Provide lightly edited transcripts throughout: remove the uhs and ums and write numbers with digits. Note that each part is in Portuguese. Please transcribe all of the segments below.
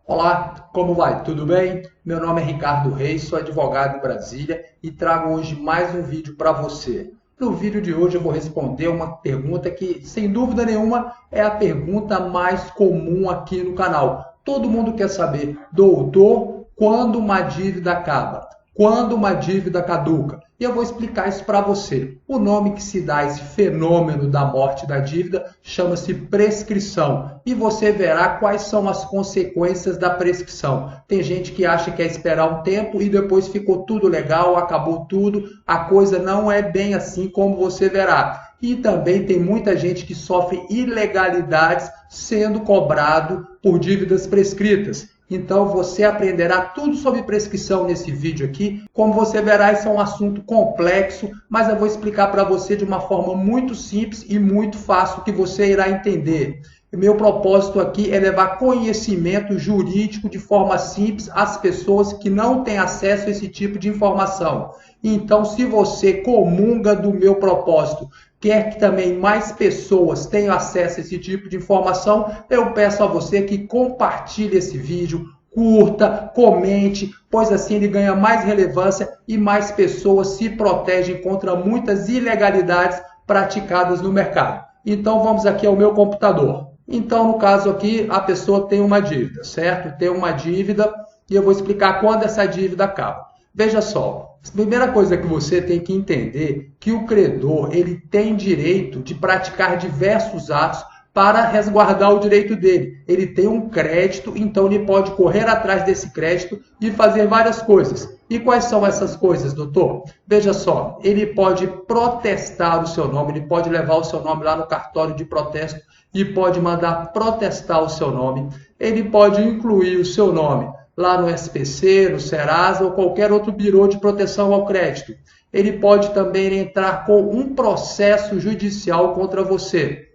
Olá, como vai? Tudo bem? Meu nome é Ricardo Reis, sou advogado em Brasília e trago hoje mais um vídeo para você. No vídeo de hoje eu vou responder uma pergunta que, sem dúvida nenhuma, é a pergunta mais comum aqui no canal. Todo mundo quer saber, doutor, quando uma dívida acaba? Quando uma dívida caduca? E eu vou explicar isso para você. O nome que se dá a esse fenômeno da morte da dívida chama-se prescrição. E você verá quais são as consequências da prescrição. Tem gente que acha que é esperar um tempo e depois ficou tudo legal, acabou tudo. A coisa não é bem assim como você verá. E também tem muita gente que sofre ilegalidades sendo cobrado por dívidas prescritas. Então você aprenderá tudo sobre prescrição nesse vídeo aqui. Como você verá, esse é um assunto complexo, mas eu vou explicar para você de uma forma muito simples e muito fácil que você irá entender. Meu propósito aqui é levar conhecimento jurídico de forma simples às pessoas que não têm acesso a esse tipo de informação. Então, se você comunga do meu propósito, quer que também mais pessoas tenham acesso a esse tipo de informação, eu peço a você que compartilhe esse vídeo, curta, comente, pois assim ele ganha mais relevância e mais pessoas se protegem contra muitas ilegalidades praticadas no mercado. Então vamos aqui ao meu computador. Então, no caso aqui, a pessoa tem uma dívida, certo? Tem uma dívida e eu vou explicar quando essa dívida acaba. Veja só, a primeira coisa que você tem que entender é que o credor ele tem direito de praticar diversos atos para resguardar o direito dele. Ele tem um crédito, então ele pode correr atrás desse crédito e fazer várias coisas. E quais são essas coisas, doutor? Veja só, ele pode protestar o seu nome, ele pode levar o seu nome lá no cartório de protesto e pode mandar protestar o seu nome. Ele pode incluir o seu nome lá no SPC, no Serasa ou qualquer outro birô de proteção ao crédito. Ele pode também entrar com um processo judicial contra você.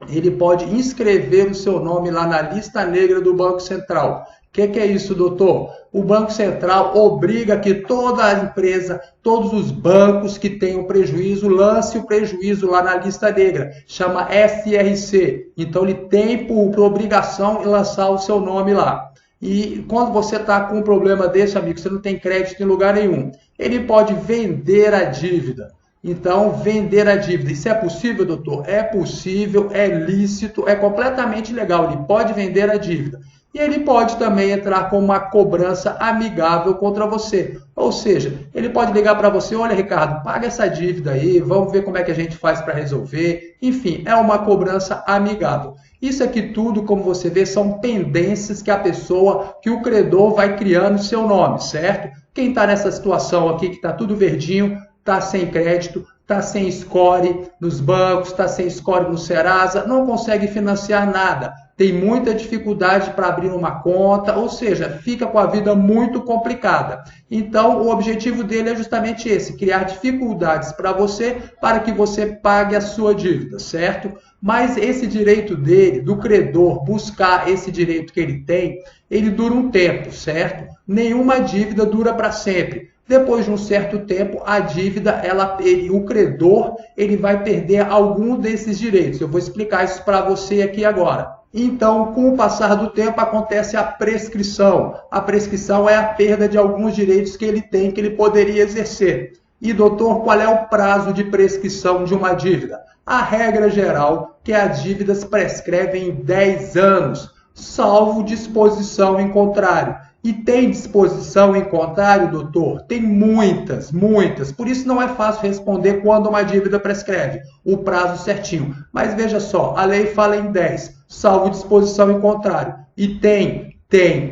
Ele pode inscrever o seu nome lá na lista negra do Banco Central. O que é isso, doutor? O Banco Central obriga que toda a empresa, todos os bancos que tenham prejuízo, lance o prejuízo lá na lista negra. Chama SRC. Então, ele tem por obrigação lançar o seu nome lá. E quando você está com um problema desse, amigo, você não tem crédito em lugar nenhum, ele pode vender a dívida. Então, vender a dívida, isso é possível, doutor? É possível, é lícito, é completamente legal. Ele pode vender a dívida. E ele pode também entrar com uma cobrança amigável contra você. Ou seja, ele pode ligar para você, olha, Ricardo, paga essa dívida aí, vamos ver como é que a gente faz para resolver. Enfim, é uma cobrança amigável. Isso aqui tudo, como você vê, são pendências que a pessoa, que o credor vai criando no seu nome, certo? Quem está nessa situação aqui, que está tudo verdinho, está sem crédito, está sem score nos bancos, está sem score no Serasa, não consegue financiar nada, tem muita dificuldade para abrir uma conta, ou seja, fica com a vida muito complicada. Então, o objetivo dele é justamente esse, criar dificuldades para você, para que você pague a sua dívida, certo? Mas esse direito dele, do credor, buscar esse direito que ele tem, ele dura um tempo, certo? Nenhuma dívida dura para sempre. Depois de um certo tempo, a dívida, o credor, ele vai perder algum desses direitos. Eu vou explicar isso para você aqui agora. Então, com o passar do tempo, acontece a prescrição. A prescrição é a perda de alguns direitos que ele tem, que ele poderia exercer. E, doutor, qual é o prazo de prescrição de uma dívida? A regra geral é que as dívidas prescrevem em 10 anos, salvo disposição em contrário. E tem disposição em contrário, doutor? Tem muitas, muitas. Por isso não é fácil responder quando uma dívida prescreve, o prazo certinho. Mas veja só, a lei fala em 10, salvo disposição em contrário. E tem.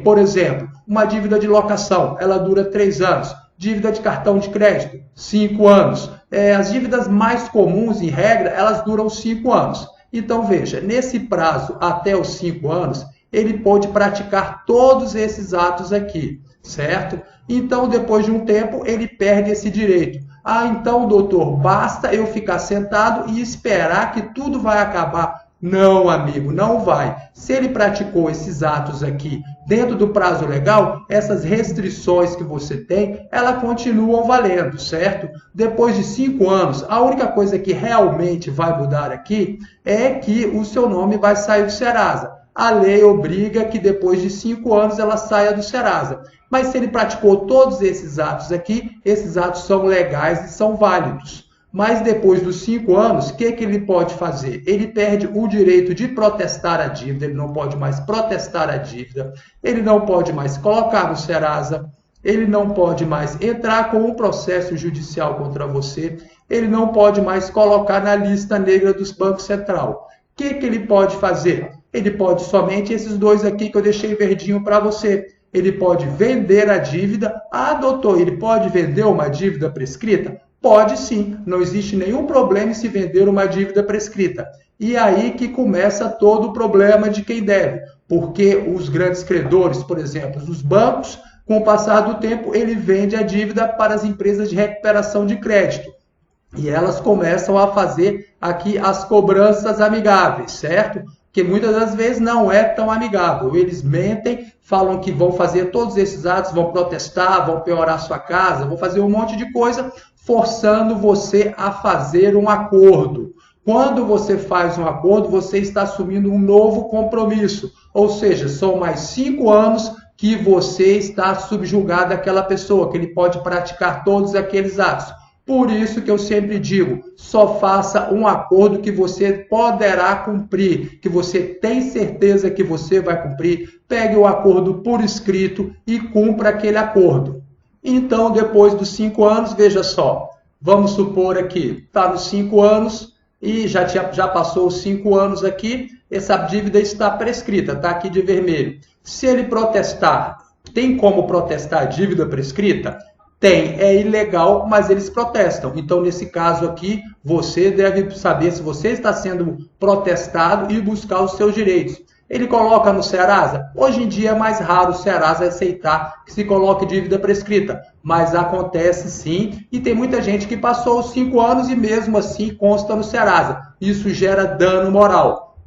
Por exemplo, uma dívida de locação, ela dura 3 anos. Dívida de cartão de crédito, 5 anos. As dívidas mais comuns, em regra, elas duram 5 anos. Então, veja, nesse prazo até os 5 anos, ele pode praticar todos esses atos aqui, certo? Então, depois de um tempo, ele perde esse direito. Ah, então, doutor, basta eu ficar sentado e esperar que tudo vai acabar. Não, amigo, não vai. Se ele praticou esses atos aqui dentro do prazo legal, essas restrições que você tem, elas continuam valendo, certo? Depois de 5 anos, a única coisa que realmente vai mudar aqui é que o seu nome vai sair do Serasa. a lei obriga que depois de 5 anos ela saia do Serasa. Mas se ele praticou todos esses atos aqui, esses atos são legais e são válidos. Mas depois dos 5 anos, o que ele pode fazer? Ele perde o direito de protestar a dívida, ele não pode mais protestar a dívida, ele não pode mais colocar no Serasa, ele não pode mais entrar com um processo judicial contra você, ele não pode mais colocar na lista negra dos bancos central. O que ele pode fazer? Ele pode somente esses dois aqui que eu deixei verdinho para você. Ele pode vender a dívida. Ah, doutor, ele pode vender uma dívida prescrita? Pode sim, não existe nenhum problema em se vender uma dívida prescrita. E aí que começa todo o problema de quem deve, porque os grandes credores, por exemplo, os bancos, com o passar do tempo, ele vende a dívida para as empresas de recuperação de crédito. E elas começam a fazer aqui as cobranças amigáveis, certo? Que muitas das vezes não é tão amigável. Eles mentem, falam que vão fazer todos esses atos, vão protestar, vão piorar sua casa, vão fazer um monte de coisa, forçando você a fazer um acordo. Quando você faz um acordo, você está assumindo um novo compromisso. Ou seja, são mais 5 anos que você está subjugado àquela pessoa, que ele pode praticar todos aqueles atos. Por isso que eu sempre digo, só faça um acordo que você poderá cumprir, que você tem certeza que você vai cumprir. Pegue o acordo por escrito e cumpra aquele acordo. Então, depois dos 5 anos, veja só, vamos supor aqui, está nos 5 anos e já passou os 5 anos aqui, essa dívida está prescrita, está aqui de vermelho. Se ele protestar, tem como protestar a dívida prescrita? Tem, é ilegal, mas eles protestam. Então, nesse caso aqui, você deve saber se você está sendo protestado e buscar os seus direitos. Ele coloca no Serasa? Hoje em dia é mais raro o Serasa aceitar que se coloque dívida prescrita, mas acontece sim, e tem muita gente que passou os 5 anos e mesmo assim consta no Serasa. Isso gera dano moral.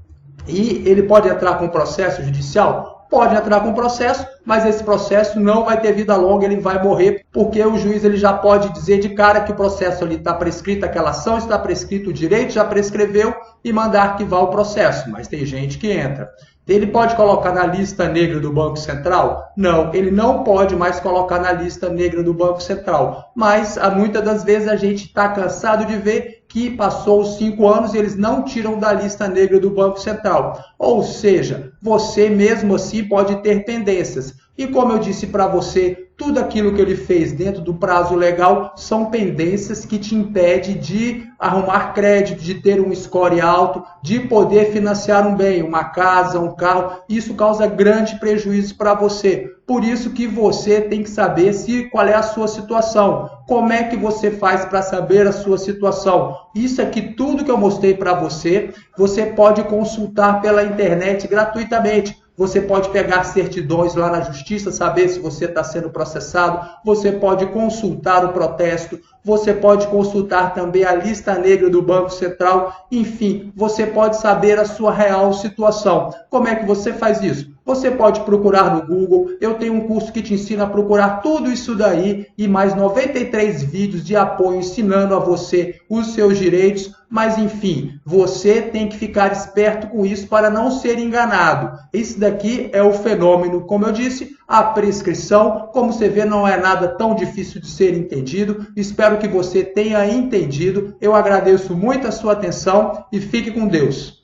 E ele pode entrar com processo judicial? Pode entrar com processo, mas esse processo não vai ter vida longa, ele vai morrer, porque o juiz ele já pode dizer de cara que o processo ali está prescrito, aquela ação está prescrita, o direito já prescreveu e mandar arquivar o processo, mas tem gente que entra. Ele pode colocar na lista negra do Banco Central? Não, ele não pode mais colocar na lista negra do Banco Central, mas muitas das vezes a gente está cansado de ver que passou os 5 anos e eles não tiram da lista negra do Banco Central. Ou seja, você mesmo assim pode ter pendências. E como eu disse para você, tudo aquilo que ele fez dentro do prazo legal são pendências que te impedem de arrumar crédito, de ter um score alto, de poder financiar um bem, uma casa, um carro. Isso causa grande prejuízo para você. Por isso que você tem que saber qual é a sua situação. Como é que você faz para saber a sua situação? Isso aqui, tudo que eu mostrei para você, você pode consultar pela internet gratuitamente. Você pode pegar certidões lá na justiça, saber se você está sendo processado. Você pode consultar o protesto. Você pode consultar também a lista negra do Banco Central. Enfim, você pode saber a sua real situação. Como é que você faz isso? Você pode procurar no Google. Eu tenho um curso que te ensina a procurar tudo isso daí e mais 93 vídeos de apoio ensinando a você os seus direitos. Mas, enfim, você tem que ficar esperto com isso para não ser enganado. Esse daqui é o fenômeno, como eu disse, a prescrição. Como você vê, não é nada tão difícil de ser entendido. Espero que você tenha entendido. Eu agradeço muito a sua atenção e fique com Deus.